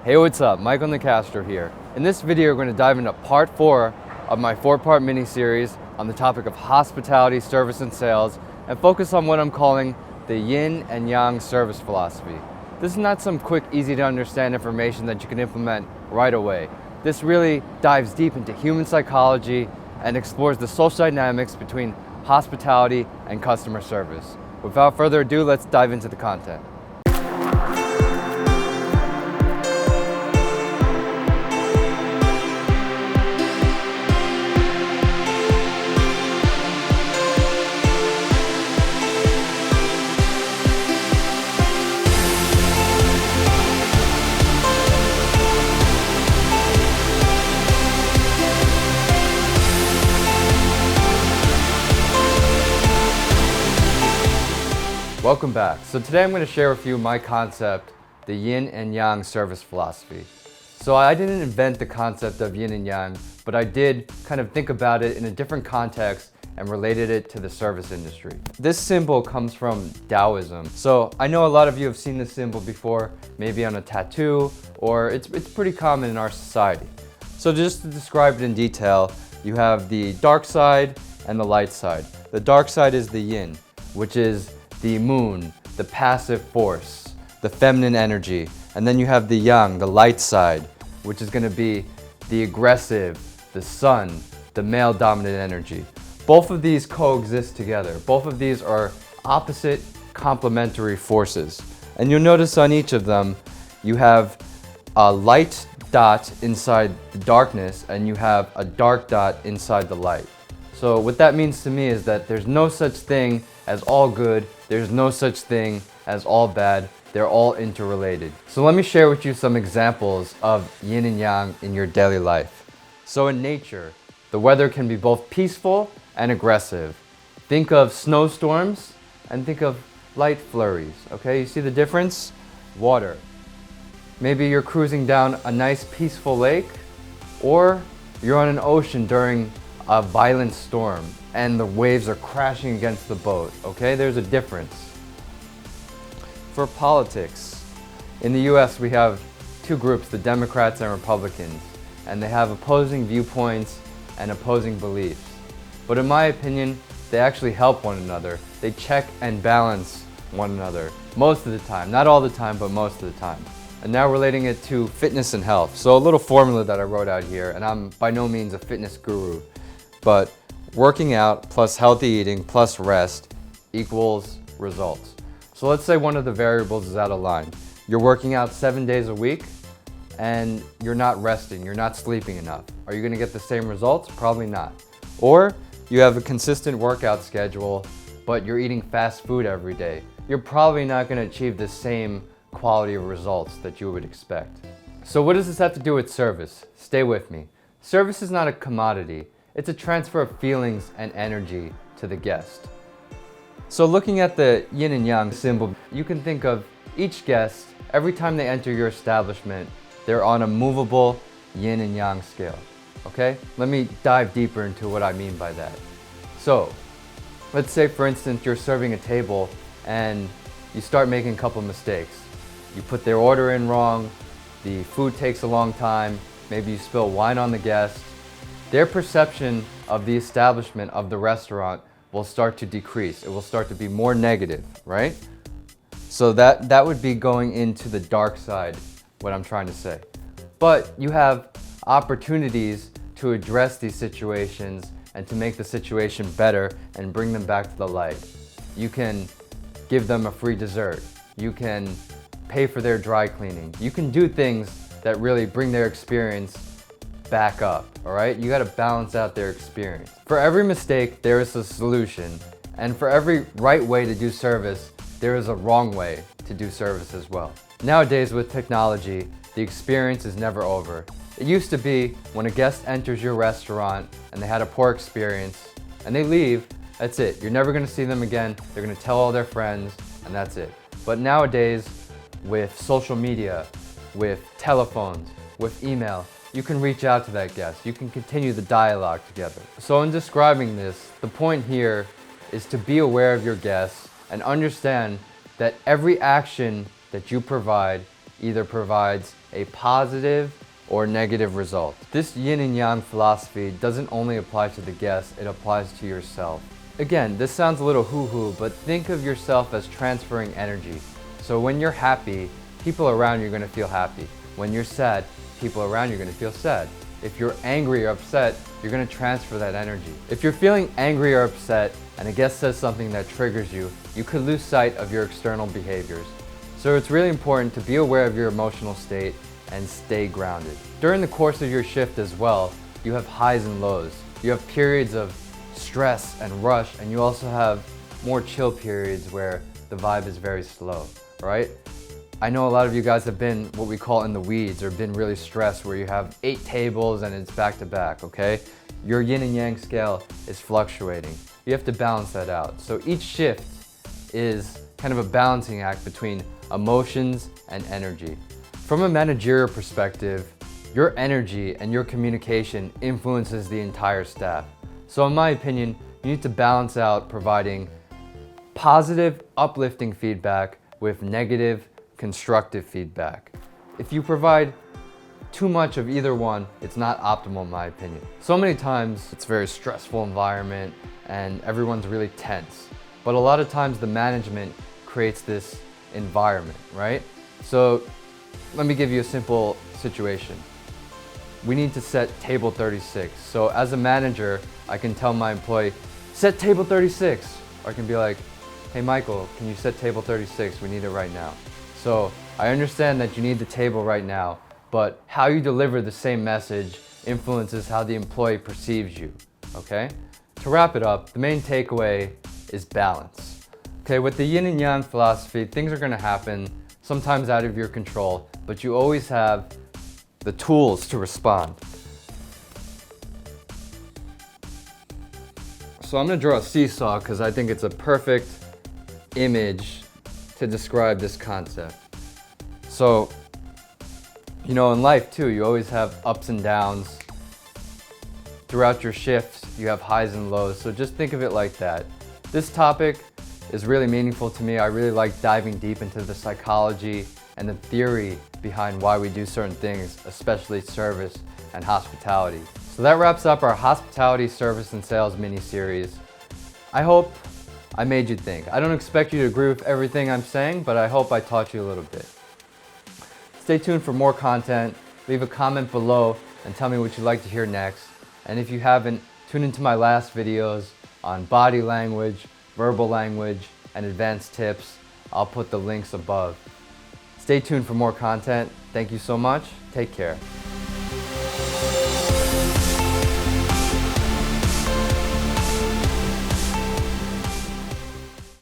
Hey, what's up? Michael Nicastro here. In this video, we're going to dive into part 4 of my 4-part mini-series on the topic of hospitality, service, and sales, and focus on what I'm calling the Yin and Yang Service Philosophy. This is not some quick, easy to understand information that you can implement right away. This really dives deep into human psychology and explores the social dynamics between hospitality and customer service. Without further ado, let's dive into the content. Welcome back. So today I'm going to share with you my concept, the Yin and Yang Service Philosophy. So I didn't invent the concept of Yin and Yang, but I did kind of think about it in a different context and related it to the service industry. This symbol comes from Taoism. So I know a lot of you have seen this symbol before, maybe on a tattoo, or it's pretty common in our society. So just to describe it in detail, you have the dark side and the light side. The dark side is the Yin, which is the moon, the passive force, the feminine energy. And then you have the Yang, the light side, which is going to be the aggressive, the sun, the male dominant energy. Both of these coexist together. Both of these are opposite complementary forces. And you'll notice on each of them, you have a light dot inside the darkness and you have a dark dot inside the light. So what that means to me is that there's no such thing as all good, there's no such thing as all bad, they're all interrelated. So let me share with you some examples of yin and yang in your daily life. So in nature, the weather can be both peaceful and aggressive. Think of snowstorms and think of light flurries, okay? You see the difference? Water. Maybe you're cruising down a nice peaceful lake, or you're on an ocean during a violent storm and the waves are crashing against the boat, okay? There's a difference. For politics, in the US we have two groups, the Democrats and Republicans, and they have opposing viewpoints and opposing beliefs. But in my opinion, they actually help one another. They check and balance one another most of the time, not all the time, but most of the time. And now relating it to fitness and health. So a little formula that I wrote out here, and I'm by no means a fitness guru, but working out plus healthy eating plus rest equals results. So let's say one of the variables is out of line. You're working out 7 days a week and you're not resting, you're not sleeping enough. Are you gonna get the same results? Probably not. Or you have a consistent workout schedule, but you're eating fast food every day. You're probably not gonna achieve the same quality of results that you would expect. So what does this have to do with service? Stay with me. Service is not a commodity. It's a transfer of feelings and energy to the guest. So looking at the yin and yang symbol, you can think of each guest, every time they enter your establishment, they're on a movable yin and yang scale, okay? Let me dive deeper into what I mean by that. So, let's say for instance, you're serving a table and you start making a couple mistakes. You put their order in wrong, the food takes a long time, maybe you spill wine on the guest. Their perception of the establishment, of the restaurant, will start to decrease. It will start to be more negative, right? So that would be going into the dark side, what I'm trying to say. But you have opportunities to address these situations and to make the situation better and bring them back to the light. You can give them a free dessert. You can pay for their dry cleaning. You can do things that really bring their experience back up, all right? You gotta balance out their experience. For every mistake, there is a solution. And for every right way to do service, there is a wrong way to do service as well. Nowadays with technology, the experience is never over. It used to be when a guest enters your restaurant and they had a poor experience and they leave, that's it. You're never gonna see them again. They're gonna tell all their friends and that's it. But nowadays, with social media, with telephones, with email, you can reach out to that guest. You can continue the dialogue together. So in describing this, the point here is to be aware of your guests and understand that every action that you provide either provides a positive or negative result. This yin and yang philosophy doesn't only apply to the guest, it applies to yourself. Again, this sounds a little hoo-hoo, but think of yourself as transferring energy. So when you're happy, people around you are going to feel happy. When you're sad, people around you are going to feel sad. If you're angry or upset, you're going to transfer that energy. If you're feeling angry or upset and a guest says something that triggers you, you could lose sight of your external behaviors. So it's really important to be aware of your emotional state and stay grounded. During the course of your shift as well, you have highs and lows. You have periods of stress and rush, and you also have more chill periods where the vibe is very slow, right? I know a lot of you guys have been what we call in the weeds, or been really stressed, where you have 8 tables and it's back to back, okay? Your yin and yang scale is fluctuating. You have to balance that out. So each shift is kind of a balancing act between emotions and energy. From a managerial perspective, your energy and your communication influences the entire staff. So in my opinion, you need to balance out providing positive, uplifting feedback with negative, constructive feedback. If you provide too much of either one, it's not optimal in my opinion. So many times it's a very stressful environment and everyone's really tense. But a lot of times the management creates this environment, right? So let me give you a simple situation. We need to set table 36. So as a manager, I can tell my employee, set table 36. Or I can be like, hey Michael, can you set table 36? We need it right now. So I understand that you need the table right now, but how you deliver the same message influences how the employee perceives you, okay? To wrap it up, the main takeaway is balance. Okay, with the yin and yang philosophy, things are gonna happen, sometimes out of your control, but you always have the tools to respond. So I'm gonna draw a seesaw because I think it's a perfect image to describe this concept. So, you know, in life too, you always have ups and downs. Throughout your shifts, you have highs and lows, so just think of it like that. This topic is really meaningful to me. I really like diving deep into the psychology and the theory behind why we do certain things, especially service and hospitality. So that wraps up our hospitality, service, and sales mini-series. I hope I made you think. I don't expect you to agree with everything I'm saying, but I hope I taught you a little bit. Stay tuned for more content. Leave a comment below and tell me what you'd like to hear next. And if you haven't, tune into my last videos on body language, verbal language, and advanced tips. I'll put the links above. Stay tuned for more content. Thank you so much. Take care.